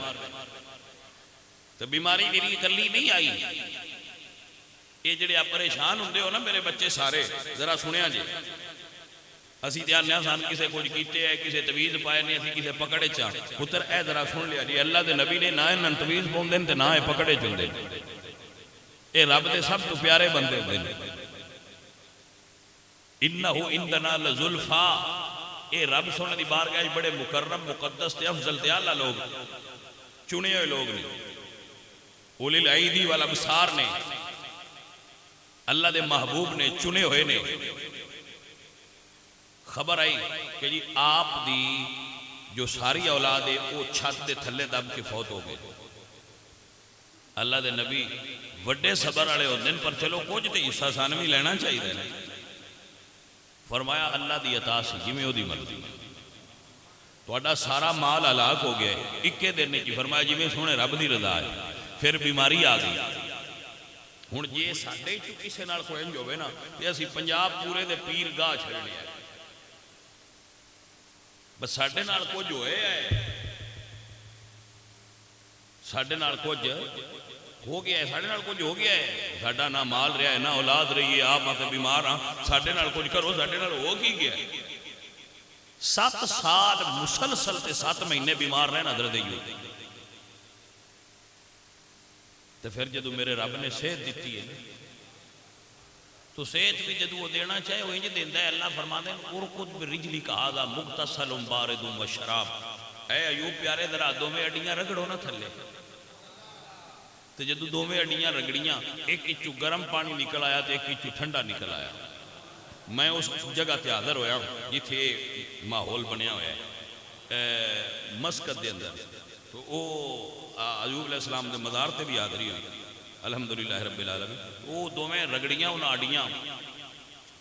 تو بیماری میری کلی نہیں آئی یہ جڑے آپ پریشان ہوندے ہو نا میرے بچے سارے ذرا سنیا جی اسی دھیان نیا سان کسے کچھ کیتے ہیں کسے تویز پائے نہیں اسی کسے پکڑے چاہ پتر اے ذرا سن لیا جی اللہ دے نبی نے نہ انہاں تویز پون دیں تے نہ پکڑے چن دیں اے رب دے سب تو پیارے بندے دیں انہو اندنا لزلفا اے رب سونے دی بارگاہ بڑے مکرم مقدس تے افضل تے اعلیٰ لوگ چنے ہوئے لوگ نے اولی العیدی والا بسار نے اللہ دے محبوب نے چنے ہوئے نے خبر آئی کہ جی آپ دی جو ساری اولاد ہے وہ چھت دے تھلے دب کے فوت ہو گئے اللہ دے نبی وڈے صبر والے ہو دن پر چلو کچھ تے حصہ سانوی لینا چاہیے فرمایا اللہ دی عطا سی جی میں دی مرضی تہاڈا سارا مال ہلاک ہو گیا اکے دن نے کی فرمایا جی میں سونے رب دی رضا ہے پھر بیماری آ گئی ہن جے ساڈے چ کسے نال کوئی انج ہوے نا تے اسی پنجاب پورے دے پیر گاہ چھڑنے آ بس ساڈے نال کچھ ہوئے ہے ساڈے نال کچھ ہو گیا ہے ساڈے نال کچھ ہو گیا ہے ساڈا نہ مال رہا ہے نہ اولاد رہی ہے آپ آتے بیمار ہاں ساڈے نال کچھ کرو ساڈے نال ہو کی گیا 7 سال مسلسل تے 7 مہینے بیمار رہنا حضرت ایوب تو پھر جدو میرے رب نے صحت دیتی ہے تو صحت بھی جدو وہ دینا چاہے وہ انج دیندا ہے اللہ فرما دیں ارکض برجلک ھذا مغتسل بارد وشراب اے ایوب پیارے ذرا دو میں اڈیاں رگڑو نہ تھلے تو جدو دو میں اڈیاں رگڑیاں ایک اچو گرم پانی نکل آیا تو ایک اچو ٹھنڈا نکل آیا میں اس جگہ تے حاضر ہویا جتھے ماحول بنیا ہویا ہے مسکت دے اندر تو او ایوب علیہ السلام دے مزار تے بھی حاضری ہوئی الحمدللہ رب العالمین وہ دو میں رگڑیاں انہاں اڈیاں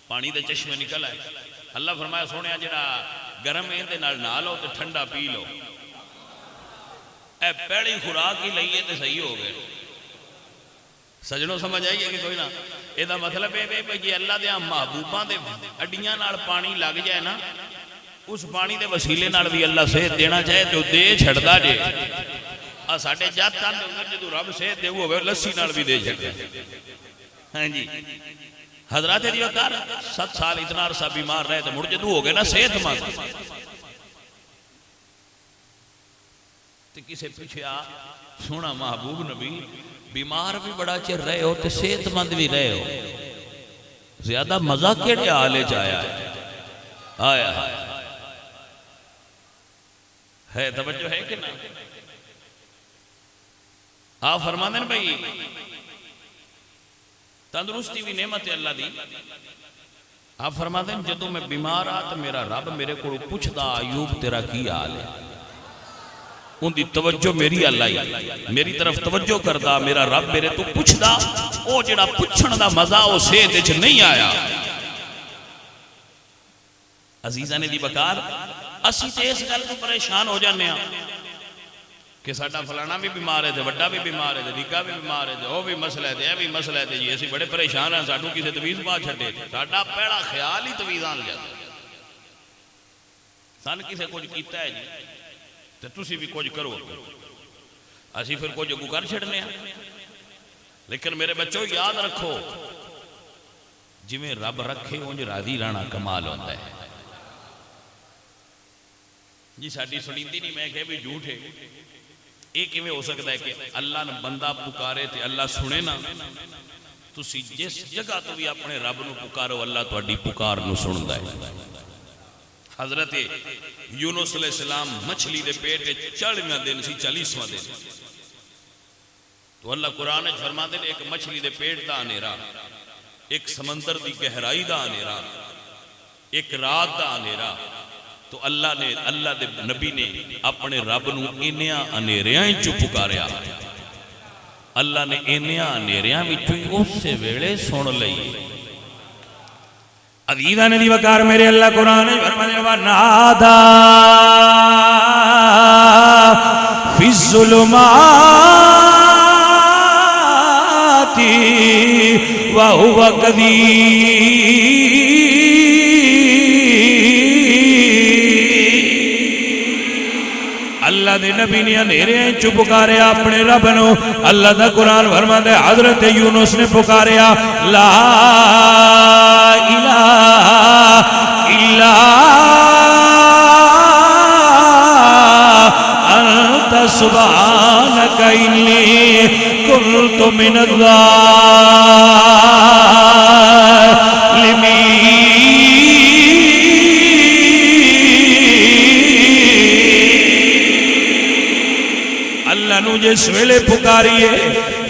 پانی دے چشمے نکل آئے اللہ فرمایا سونے جڑا گرم ہے دے نال نہ لو تے ٹھنڈا پی لو اے پیڑی خوراک ہی لئیے تے صحیح ہو گئے سجنوں سمجھ آئیے کہ کوئی نہ یہ دا مطلب ہے کہ جی اللہ دے محبوباں دے اڈیاں نال پانی لگ جائے نا اس پانی دے وسیلے نال بھی اللہ صحت دینا چاہے تو دے چھڑدا جے ساڈے جاتاں دے اندر جدوں رب صحت دے ہوے لسی نال بھی دے چھڑدا ہاں جی حضرات علی وقار 7 سال اتنا عرصہ بیمار رہے تو مڑ جدو ہو گئے نا صحت مند تو کسے پیچھے آ سونا محبوب نبی بیمار بھی بڑا چر رہے ہو تو صحت مند بھی رہے ہو زیادہ مزہ کیڑے آلے جایا آیا ہے توجہ ہے کہ نا آپ فرمانے ہیں بھائی تندرستی بھی نعمت اللہ دی آپ فرماتے ہیں جدو میں بیمار آ تو میرا رب میرے کو پوچھدا ایوب تیرا کی حال ہے ان دی توجہ میری اللہ میری طرف توجہ کردا میرا رب میرے تو پوچھدا او جڑا پوچھن دا مزہ او صحت وچ نہیں آیا عزیزاں دی بکار اسی تے اس گل تو پریشان ہو جانے ہیں کہ ساڈا فلانا بھی بیمار ہے تے وڈا بھی بیمار ہے تے نکا بھی بیمار ہے تے او بھی مسئلہ ہے تے اے بھی مسئلہ ہے تے جی اسی بڑے پریشان ہیں ساڈو کسے تویز پا چھڈے ساڈا پہلا خیال ہی تویز آن جاتا سن کسے کچھ کیتا ہے جی تے تسی بھی کچھ کرو اسی پھر کچھ اگو کر چھڑنے ہیں لیکن میرے بچوں یاد رکھو جی میں رب رکھے انج راضی رہنا کمال ہوتا ہے جی ساڈی سنیندی نہیں میں کہ بھی جھوٹ ہے ایک میں ہو سکتا ہے کہ اللہ نے بندہ پکارے تے اللہ سنے نا تسی جس جگہ تو بھی اپنے رب نو پکارو اللہ تو اڈی پکار نو سندا ہے حضرت یونس علیہ السلام مچھلی دے پیٹ 40واں دن سی 40واں دن تو اللہ قرآن وچ فرماتے ہیں ایک مچھلی دے پیٹ دا اندھیرا ایک سمندر دی گہرائی دا اندھیرا ایک رات دا اندھیرا تو اللہ دے نبی نے اپنے رب نو انیاں اندھیریاں وچ پکاریا اللہ نے انیاں اندھیریاں وچ اس ویلے سن لئی عزیزاں دی وقار میرے اللہ قرآن فرمانے ونادا فی الظلمات وهو قدیر اللہ دے نبی نے اندھیرے چ پکاریا اپنے رب نو اللہ دا قرآن فرماتا ہے حضرت یونس نے پکاریا لا الہ الا انت سبحانک انی کنت من الظالمین اللہ نو جس ویلے پکاریے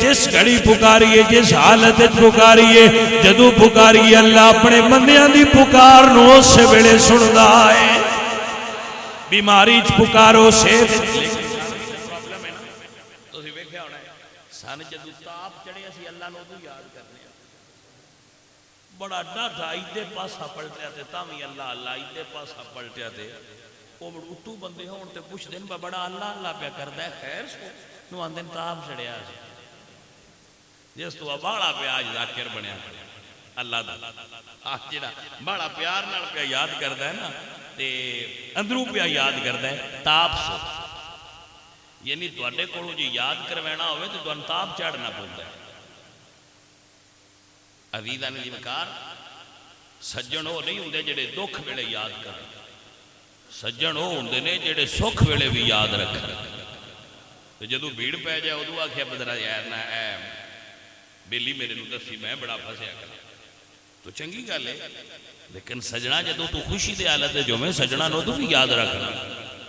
جس گھڑی پکاریے جس حالت پکاریے جدو پکاریے اللہ اپنے بندیاں دی پکار نو اس ویلے سندا ہے بیماری چ پکارو صحت پرابلم ہے نا تسی ویکھیا ہونا ہے سن جدو تاپ چڑھے اسی اللہ نو تو یاد کرنے بڑا ڈاڈا ایدے پاسا پلٹیا تے تاویں اللہ اللہ ایدے پاسا پلٹیا تے وہ اتو بندے ہون تے پوچھ دن بڑا اللہ اللہ پیا کردا ہے خیر سو نو آندن تاپ چڑھیا جس تو باڑا پیا اج ذاکر بنیا اللہ دا آج جڑا بڑا پیار نال پیا یاد کردا ہے نا تے اندروں پیا یاد کردا ہے تاپ سو یعنی تواڈے کولوں جے یاد کروینا ہوے تے تانوں تاپ چڑھنا پوندا ہے عزیزاں دی وقار سجن وہ نہیں ہوندے جڑے دکھ ویلے یاد کرن سجن وہ ہوندے نے جڑے سکھ ویلے بھی یاد رکھن تے جدوں بھیڑ پے جائے ادو آکھیا بدرا یار نہ اے بیلی میرے نو دسی میں بڑا پھسیا کر تو چنگی گل ہے لیکن سجنا جدوں تو خوشی دے حالت جو میں سجنا نو تو بھی یاد رکھنا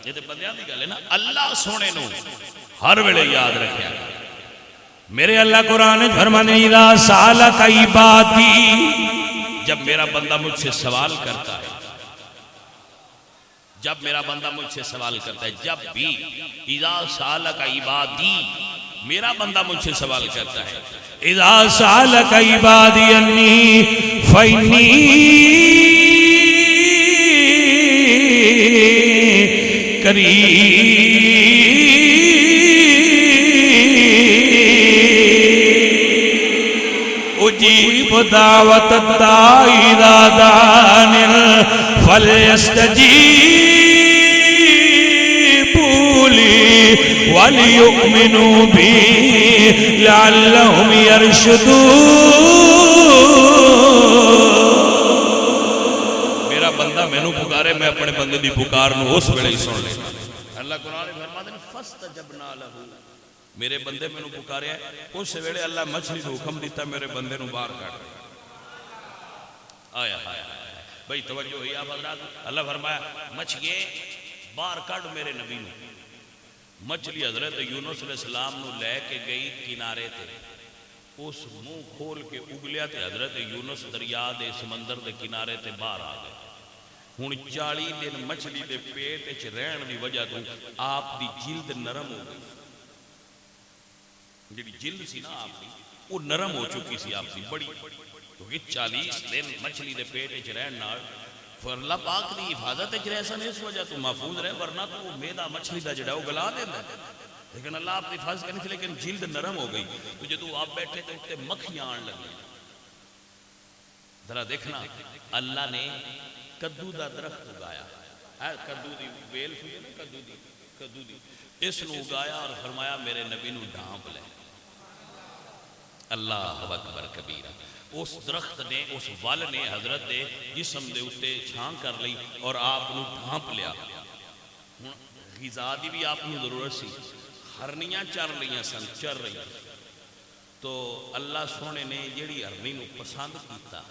یہ تے بندیاں دی گل ہے نا اللہ سونے نو ہر ویلے یاد رکھیا میرے اللہ قرآن فرمانے اذا سالک عبادی جب میرا بندہ مجھ سے سوال کرتا ہے جب میرا بندہ مجھ سے سوال کرتا ہے جب بھی اذا سالک عبادی میرا بندہ مجھ سے سوال کرتا ہے اذا سالک عبادی انی فینی قریب اجیب دعوت الداعی اذا دعان فلیستجیبوا لی ولیؤمنوا بی لعلہم یرشدون میرا بندہ مینوں پکارے میں اپنے بندے دی پکار نو اس ویلے ہی سن لے. اللہ قرآن فرماتے ہیں فاستجبنا لہ، میرے بندے مینوں پکارے اس ویلے اللہ مچھلی کو حکم دیتا میرے بندے نو باہر کٹ. آیا آیا بھائی توجہ ہوئی آپ حضرات. اللہ فرمایا مچھلیے باہر کٹ میرے نبی نو. مچھلی حضرت یونس علیہ السلام نو لے کے گئی کنارے تے، اس منہ کھول کے اگلیا تے حضرت یونس دریا دے سمندر دے کنارے تے باہر آ گئے. ہن 40 دن مچھلی دے پیٹ وچ رہن دی وجہ تو آپ دی جلد نرم ہو گئی. جڑی جلد سی نا آپ دی وہ نرم ہو چکی سی آپ دی بڑی، کیونکہ 40 دن مچھلی دے پیٹ وچ رہن نال اللہ پاک دی حفاظت وچ رہ سن اس وجہ تو محفوظ رہے، ورنہ تو میدا مچھلی دا جڑا وہ گلا دیندا ہے. لیکن اللہ آپ کی حفاظت کرنی تھی، لیکن جلد نرم ہو گئی. تو جدو آپ بیٹھے تو اتنے مکھیاں آن لگی. ذرا دیکھنا اللہ نے کدو دا درخت اگایا، کدو دی بیل ہوئی ہے نا، کدو دی اس نو اگایا اور فرمایا میرے نبی نو ڈھانپ لے. اللہ اکبر کبیرہ. اس درخت نے اس ول نے حضرت دے جسم دے اتے چھان کر لی اور آپ نو ڈھانپ لیا. غذا دی بھی آپ نو ضرورت سی، ہرنیاں چر رہی سن، چر رہی. تو اللہ سونے نے جیڑی ہرنی نو پسند کیتا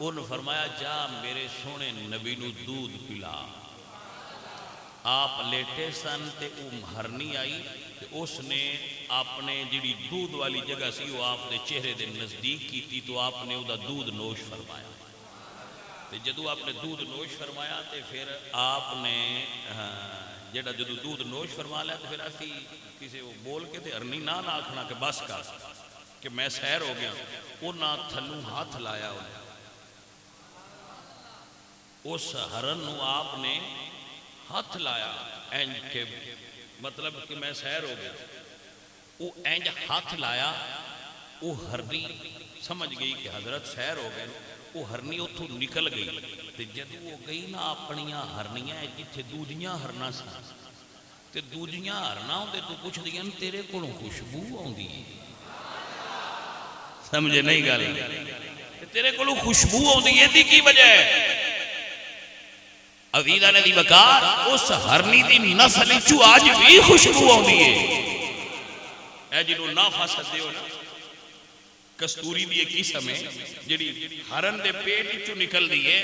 انہوں فرمایا جا میرے سونے نبی نو دودھ پلا. آپ لیٹے سن تے ہرنی آئی تے اس نے اپنے جڑی دودھ والی جگہ سی وہ آپ دے چہرے دے نزدیک کی تو آپ نے وہ دودھ نوش فرمایا. تے جدو آپ نے دودھ نوش فرمایا تے پھر آپ نے جڑا جدو دودھ نوش فرما لیا تو پھر اسی کسی وہ بول کے تے ہرنی نہ آکھنا کہ بس کر کہ میں سیر ہو گیا. انہاں تھلوں ہاتھ لایا اس ہرن نو آپ نے ہاتھ لایا اینج کے مطلب کہ میں سیر ہو گیا. وہ اینج ہاتھ لایا، وہ ہرنی سمجھ گئی کہ حضرت سیر ہو گئے. وہ ہرنی اتھوں نکل گئی تے جب وہ گئی نا اپنیاں ہرنیاں جتھے دوجیاں ہرنا سن تے دوجیاں ہرنا ہوندے تو پوچھ دیاں تیرے کولوں خوشبو آوندی ہے. سمجھے نہیں گل؟ تیرے کولوں خوشبو آوندی ہے دی کی وجہ ہے؟ عزیزاں دی وقار اس ہرنی دی نسل چوں اج بھی خوشبو آوندی ہے. اے جنوں نہ فسدے ہو نا کستوری دی ایک قسم ہے جڑی ہرن دے پیٹ وچوں نکل دی ہے،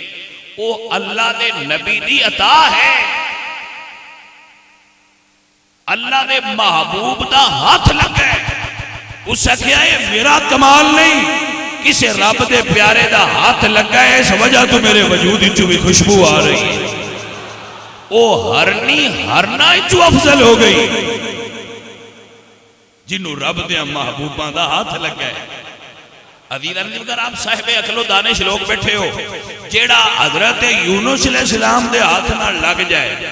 او اللہ دے نبی دی عطا ہے. اللہ دے محبوب دا ہاتھ لگا ہے. اس کیا ہے میرا کمال نہیں، کسے رب دے پیارے دا ہاتھ لگا ہے، اس وجہ تو میرے وجود وچوں بھی خوشبو آ رہی ہے. او ہرنی ہرنا وچوں افضل ہو گئی جنوں رب دے محبوباں دا ہاتھ لگا ہے. عزیزاں اگر آپ صاحب عقل و دانش لوگ بیٹھے ہو، جیڑا حضرت یونس علیہ السلام دے ہاتھ نہ لگ جائے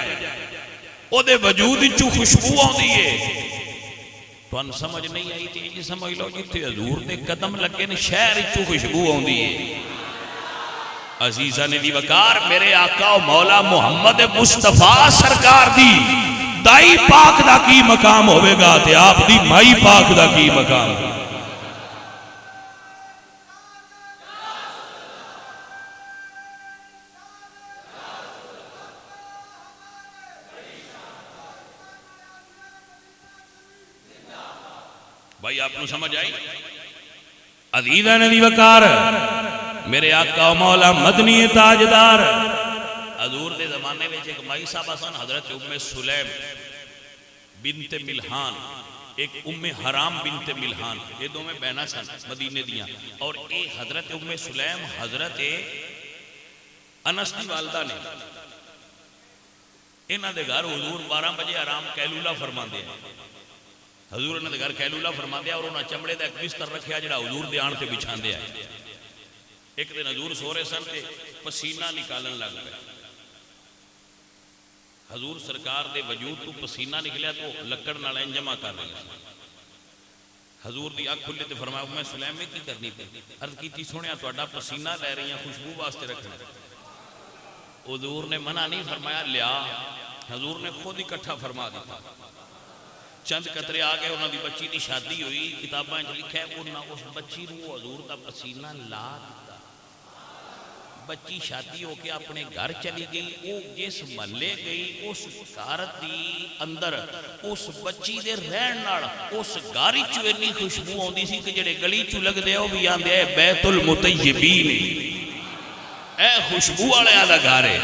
او دے وجود وچوں خوشبو آندی ہے. تھانوں سمجھ نہیں آئی تے جی سمجھ لو جتھے حضور دے قدم لگے نے شہر وچوں خوشبو آندی ہے. عزیزاں دی وقار میرے آقا و مولا محمد مصطفیٰ سرکار دی دائی پاک دا کی مقام ہوئے گا تے آپ دی مائی پاک دا کی مقام ہوئے گا. بھائی آپ کو سمجھ آئی؟ عزیزاں دی وقار میرے آقا و مولا مدنی تاجدار حضور دے زمانے میں ایک مائی صاحب سن حضرت ام سلیم بنت ملحان، ایک ام حرام بنت ملحان، یہ دو میں بہنا سن مدینے دیاں. اور اے حضرت ام سلیم حضرت انس دی والدہ نے انہاں دے گھر حضور 12 بجے آرام قیلولہ فرما دے. حضور انہاں دے گھر قیلولہ فرما دیا اور انہاں چمڑے دا ایک بستر رکھیا جڑا حضور دے آن تے بچھان دیا. ایک دن حضور سو رہے سن تے پسینہ نکالن لگ گئے. حضور سرکار دے وجود تو پسینہ نکلیا تو لکڑ نال جمع کر رہے ہیں. حضور دی اکھ کھلے تے فرمایا میں سلیم میں کی کرنی پئی؟ عرض کیتی سونیا تہاڈا پسینہ لے رہی ہیں خوشبو واسطے رکھنا. حضور نے منع نہیں فرمایا لیا، حضور نے خود اکٹھا فرما دیتا. چند قطرے آ گئے، انہاں دی بچی دی شادی ہوئی، کتاباں وچ لکھا ہے انہاں اس بچی نوں حضور دا پسینہ لا دیتا. بچی شادی ہو کے اپنے گھر چلی گئی، وہ جس محلے گئی اس گھر دی اندر اس بچی دے رہن نال اس گھر چ اتنی خوشبو آندی سی کہ جڑے گلی چ لگدے وہ بھی آندے اے بیت المطیبین، اے خوشبو والے دا گھر ہے۔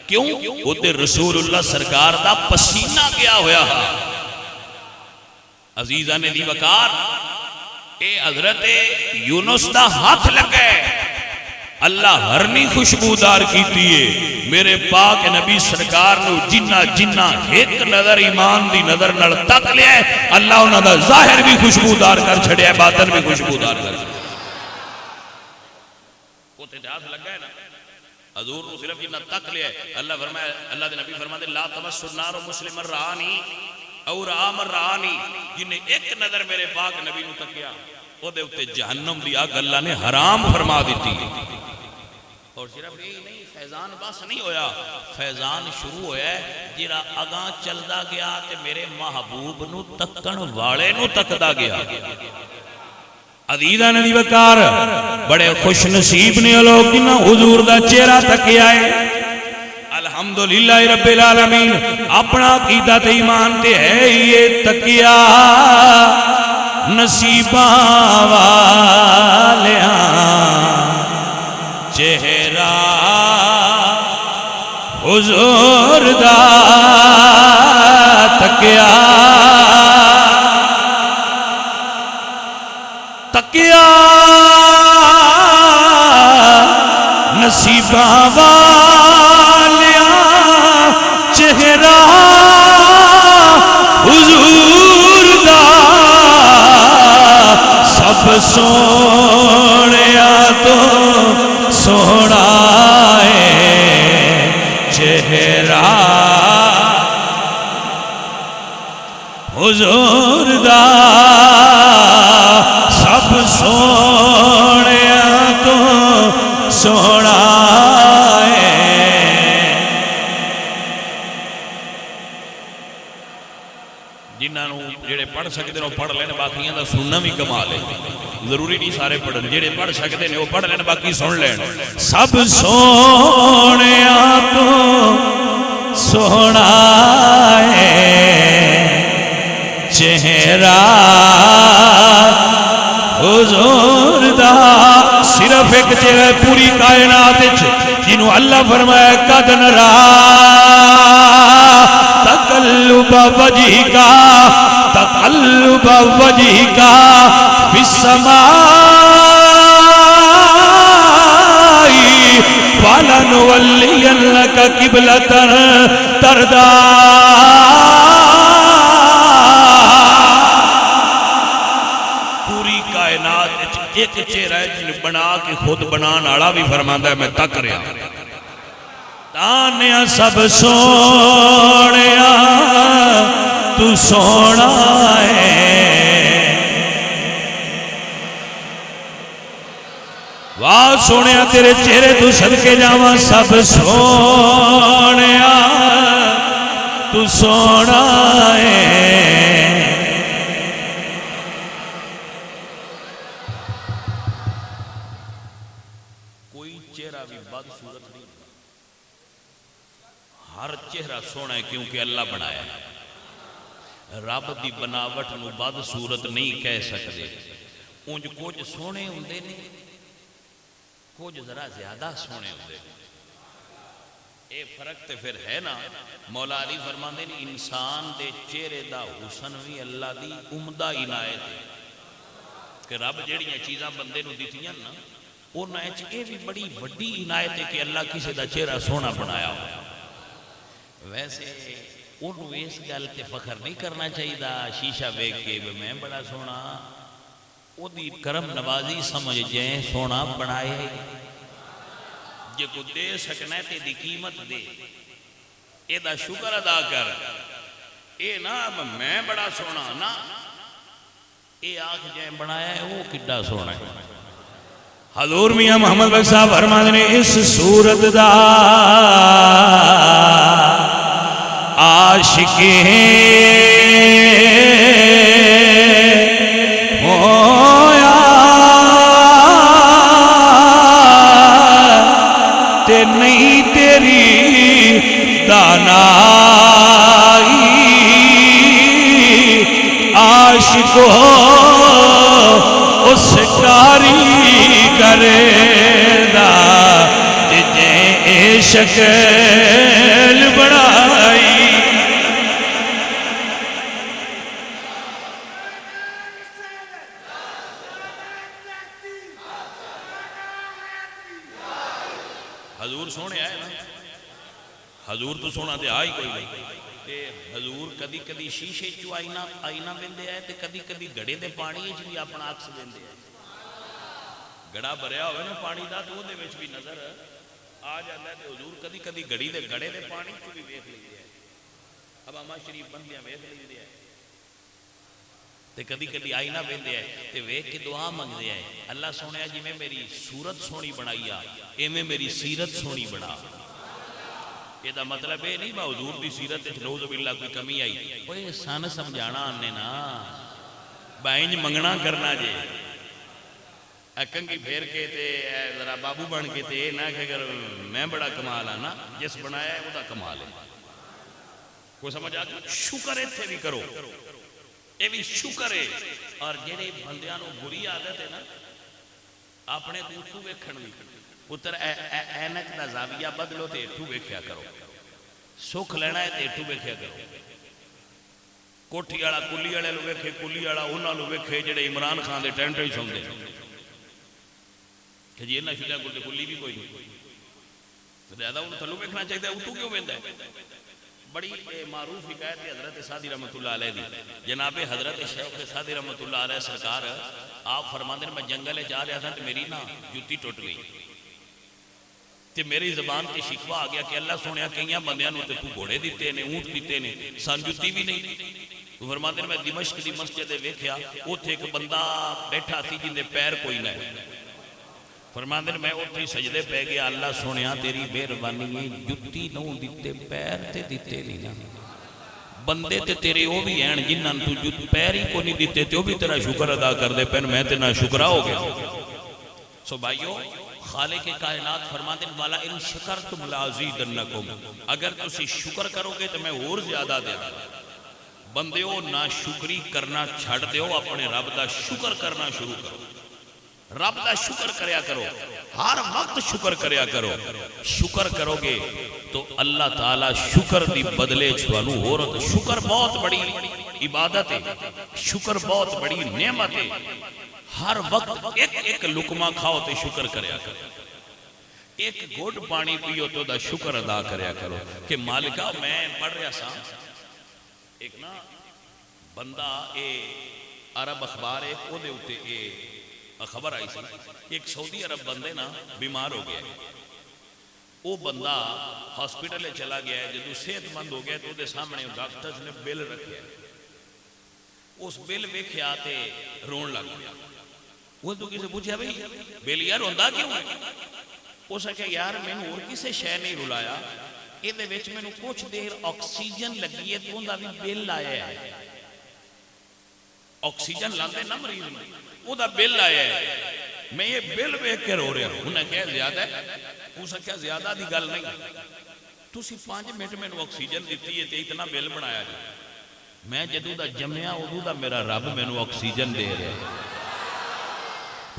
کیوں؟ اوتے رسول اللہ سرکار دا پسینہ گیا ہویا ہے۔ عزیزاں نے دی وقار، اے حضرت یونس دا ہاتھ لگے، اللہ ہرنی خوشبودار کیتی ہے۔ میرے پاک نبی سرکار نو جنہ جنہ ایک نظر ایمان دی نظر نال تک لیا ہے، اللہ انہاں دا ظاہر بھی خوشبودار کر چھڑیا ہے، باطن بھی خوشبودار کر چھڑیا ہے۔ وہ تجاز لگا ہے نا، حضور کو صرف جنہ تک لیا ہے، اللہ فرمائے، اللہ دے نبی فرمائے لا تمس النار مسلم رانی اور آمر رانی، جنہیں ایک نظر میرے پاک نبی نو تکیا وہ دے اتے جہنم دی آگ اللہ نے حرام فرما دیتی۔ اور صرف یہی نہیں، فیضان بس نہیں ہویا، فیضان شروع ہویا ہے جیرا اگاں چلدا گیا تے میرے محبوب نو تکن والے نو تکدا گیا۔ عزیزاں دی وقار، بڑے خوش نصیب نے لوگ جنہاں حضور دا چہرہ تکیا ہے۔ الحمدللہ رب العالمین، اپنا عقیدہ تے ایمان تے ہے یہ تکیا نصیباں والیاں، چہرہ حضور دا تکیا تکیا نصیباں والیاں، چہرہ حضور دا سب سونیا تو سونا ہے، چہرہ حضور دا سب سونیا تو سونا ہے۔ جنہوں جڑے پڑھ سکتے ہیں وہ پڑھ لینے، باقیاں دا سننا بھی کمال ہے، ضروری نہیں سارے پڑھن، جڑے پڑھ سکتے ہیں وہ پڑھ لینے، باقی سن لینے۔ سب سونیا تو سونا ہے، چہرہ حضور دا صرف ایک چہرہ پوری کائنات جنہوں اللہ فرمایا قد نرا تقلب وجہک فی السماء فلنولینک قبلۃ ترضیٰ۔ ایک چہرہ ہے جن بنا کے خود بنان آڑا بھی فرماندہ ہے میں تک رہا تانیا سب سونیا تو سونا ہے، واہ سونیا تیرے چہرے تو صدقے جاواں، سب سونیا تو سونا ہے۔ ہر چہرہ سونا ہے کیونکہ اللہ بنایا ہے، رب دی بناوٹ نو بد صورت نہیں کہہ سکتے۔ انج کچھ سونے ہوندے نے، کچھ ذرا زیادہ سونے ہوندے نے، اے فرق تے پھر ہے نا۔ مولا علی فرماندے نے انسان دے چہرے دا حسن بھی اللہ دی عمدہ عنایت ہے کہ رب جڑیاں چیزاں بندے نو دتیاں نا انہاں وچ اے بھی بڑی وڈی عنایت ہے کہ اللہ کسی دا چہرہ سونا بنایا ہوا۔ ویسے انہوں اس گل تے فخر نہیں کرنا چاہیے شیشہ بیک کے میں بڑا سونا، او دی کرم نوازی سمجھ جائیں سونا بنائے، جے کو دے سکنا ہے تے دی قیمت دے، اے دا شکر ادا کر، اے نا میں بڑا سونا نا، اے آنکھ جائیں بنایا ہے وہ کڈا سونا ہے۔ حضور میاں محمد بخش صاحب فرماتے نے اس صورت دا عاشق ہویا تے نہیں تیری دانائی، عاشق ہو اس کاریگر دا ججیں اے شکل بڑائی۔ حضور سونے آئے نا، حضور تو سونا تے آئی کوئی نہیں تے حضور کدی کدی شیشے چو آئینہ بندے آئے تے کدی کدی گڑے دے پانی چ بھی اپنا عکس بندے آئے۔ گڑا بھریا ہوئے نا پانی دا تو وہ دے وچ بھی نظر آ جاتا ہے تے حضور کدی کدی گڑی دے گڑے دے پانی چ بھی ویکھ لیندے آئے۔ اب اما شریف بندیاں ویکھ لیندے آئے تے کدی کدی آئینہ بندے آئے تے ویکھ کے دعا منگدے آئے، اللہ سونے جی میں میری صورت سونی بنائی آ ایویں میری سیرت سونی بنا۔ یہ دا مطلب ہے نہیں با حضور دی سیرت نعوذ باللہ کوئی کمی آئی، اوے سن سمجھانا آنے نا بائنج منگنا کرنا جے کنگی پھیر کے تے ذرا بابو بن کے تے نہ کہ اگر میں بڑا کمال آنا جس بنایا ہے وہ دا کمال ہے۔ کوئی سمجھ آگا شکر ہے تھے بھی کرو، یہ بھی شکر ہے۔ اور جنہیں بندیانوں بری عادت ہے نا اپنے دوتو ویکھن بھی پتر اینک دا زاویہ بدلو تے اٹھو ویکھیا کرو، سکھ لینا ہے تے اٹھو ویکھیا کرو۔ کوٹھی آڑا کلی آڑے لو ویکھے، کلی آڑا انہاں لو ویکھے جڑے عمران خان دے ٹینٹ ہی سن دے کہ جی انہاں شجاع کل کلی بھی کوئی نہیں، زیادہ انہوں تھلو ویکھنا چاہیے اٹھو کیوں ویندا ہے؟ بڑی معروف حکایت ہے حضرت سعدی رحمت اللہ علیہ دی، جناب حضرت شیخ سعدی رحمت اللہ علیہ سرکار آپ فرماندے میں جنگل جا رہا تھا تو میری نا جوتی ٹوٹ گئی تے میری زبان تے شکوہ آ گیا کہ اللہ سونیا کئیاں بندیاں نو تے تو گھوڑے دیتے نے، اونٹ دیتے نے، سان جوتی بھی نہیں۔ تو فرماندے میں دمشق دی مسجد ویکھیا اوتھے ایک بندہ بیٹھا سی جن دے پیر کوئی نہ ہے، فرماندے میں اوتھے سجدے پہ گیا، اللہ سونیا تیری مہربانی ہے جوتی نو دیتے پیر تے دیتے نہیں نا، بندے تے تیرے وہ بھی ہیں جنہاں تو جوتی پیر ہی کو نہیں دیتے تے وہ بھی تیرا شکر ادا کر دے پین میں تے نہ شکرہ ہو گیا۔ سو بھائیو خالق کائنات فرماتے ہیں والا ان شکرتم لازیدنکم، اگر تسی شکر کرو گے تو میں اور زیادہ دے دوں۔ بندے ہو نا شکری کرنا چھڑ دیو، اپنے رب دا شکر کرنا شروع کرو، رب دا شکر کریا کرو، ہر وقت شکر کریا کرو۔ شکر کرو گے تو اللہ تعالیٰ شکر دی بدلے چھوانو ہو رہا۔ شکر بہت بڑی عبادت ہے، شکر بہت بڑی نعمت ہے۔ ہر وقت ایک لقمہ کھاؤ تے شکر کریا کرو، ایک گھٹ پانی پیو تو دا شکر ادا کریا کرو کہ مالکہ میں پڑھ رہا سا ایک نا بندہ عرب اخبار ایک او دے ہوتے خبر آئی سی ایک سعودی عرب بندے نا بیمار ہو گیا، وہ بندہ ہاسپٹل چلا گیا ہے، جدو صحت مند ہو گیا تو دے سامنے ڈاکٹرز نے بل رکھیا ہے، اس بل ویکھے آتے رون لگ گیا۔ وہ تو کسی پوچھا بھئی بل یار ہوندہ کیوں ہے؟ وہ سکے یار میں نے اور کسے شے نہیں رلایا، یہ دے ویچ میں نے کچھ دیر آکسیجن لگی ہے تو اندہ بھی بل آیا ہے، آکسیجن لاندے نہ مریض میں وہ دا بل آیا ہے، میں یہ بل بیک کے رو رہا ہوں۔ انہیں کہا زیادہ ہے، وہ سکے زیادہ دی گل نہیں، تو سی 5 منٹ میں نے آکسیجن دیتی ہے تے اتنا بل بنایا جائے، میں جدو دا جمعہ ادو دا میرا رب میں نے آکسیجن دے رہا ہے،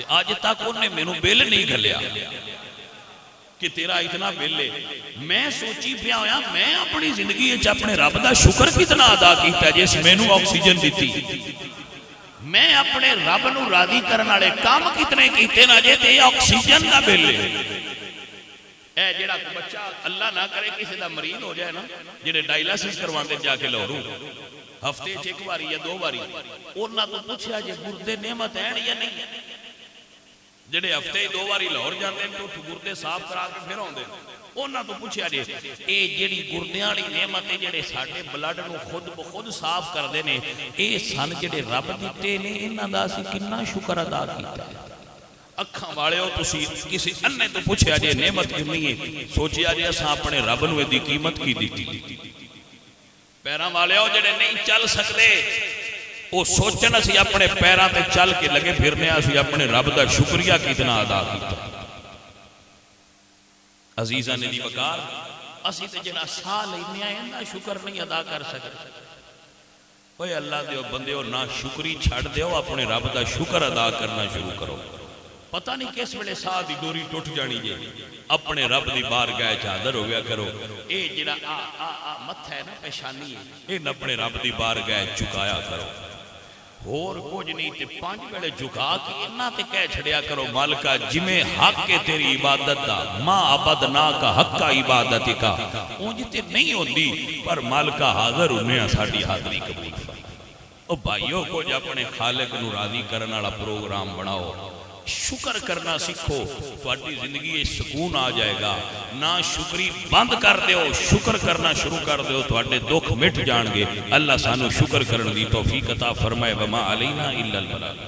آج تک انہیں میں نے بل نہیں گھلیا کہ تیرا اتنا بل لے۔ میں سوچی پیا ہویا میں اپنی زندگی اپنے رب دا شکر کتنا ادا کیتا جس میں نے آکسیجن دیتی، میں اپنے رب نو راضی کرنا لے کام کتنے کیتے نہ جے تے آکسیجن دا بل لے۔ اے جیڑا بچہ اللہ نہ کرے کسی دا مریض ہو جائے نا، جیڑے ڈائلاسس کرواندے جا کے لہروں ہفتے 1 باری یا 2 باری، انہاں تو پوچھا جے گردے نعمت ہیں یا نہیں، جڑے ہفتے 2 باری لاہور جاندے ہیں تو گردے صاف کرا کے پھر آندے، انہاں تو پوچھا جے اے جڑی گردیاں والی نعمت ہے جڑے ساڈے بلڈ نو خود بخود صاف کردے نے، اے سن جڑے رب دتے نے انہاں دا اسی کتنا شکر ادا کیتا ہے۔ اکھاں والے ہو تسی کسی اننے تو پوچھا جے نعمت کتنی ہے، سوچیا جے اساں اپنے رب نو دی قیمت کی دتی۔ پیراں والے ہو جڑے نہیں چل سکتے، وہ سوچن اسی اپنے پیراں تے چل کے لگے پھرنے اسی اپنے رب دا شکریہ کتنا ادا کیتا۔ عزیزاں نے دی وقار اسی تے جڑا سا لینے آئے نا شکر نہیں ادا کر سکتے. اوے اللہ دیو بندیو نہ شکری چھڑ دیو اپنے رب دا شکر ادا کرنا شروع کرو. پتہ نہیں کس ویلے ساہ دی ڈوری ٹوٹ جانی جے اپنے رب دی بارگاہ چ حاضر ہو گیا کرو. اے جڑا متھا ہے نا پیشانی ہے اے اپنے رب دی بارگاہ جھکایا کرو. اور کچھ نہیں تے 5 ویلے جھکا کے انہاں تے کہہ چھڑیا کرو مالکا جویں حق ہے تیری عبادت دا ما عبدنا کا حق عبادت کا اونج تے نہیں ہوندی پر مالکا حاضر ہونے ساڈی حاضری قبول فرما. او بھائیو کچھ اپنے خالق نو راضی کرن والا پروگرام بناؤ. شکر کرنا سیکھو تہاڈی زندگی سکون آ جائے گا. نہ شکری بند کر دیو شکر کرنا شروع کر دیو تہاڈے دکھ مٹ جان گے. اللہ سانو شکر کرن دی توفیق عطا فرمائے. وما علینا الا البلاغ.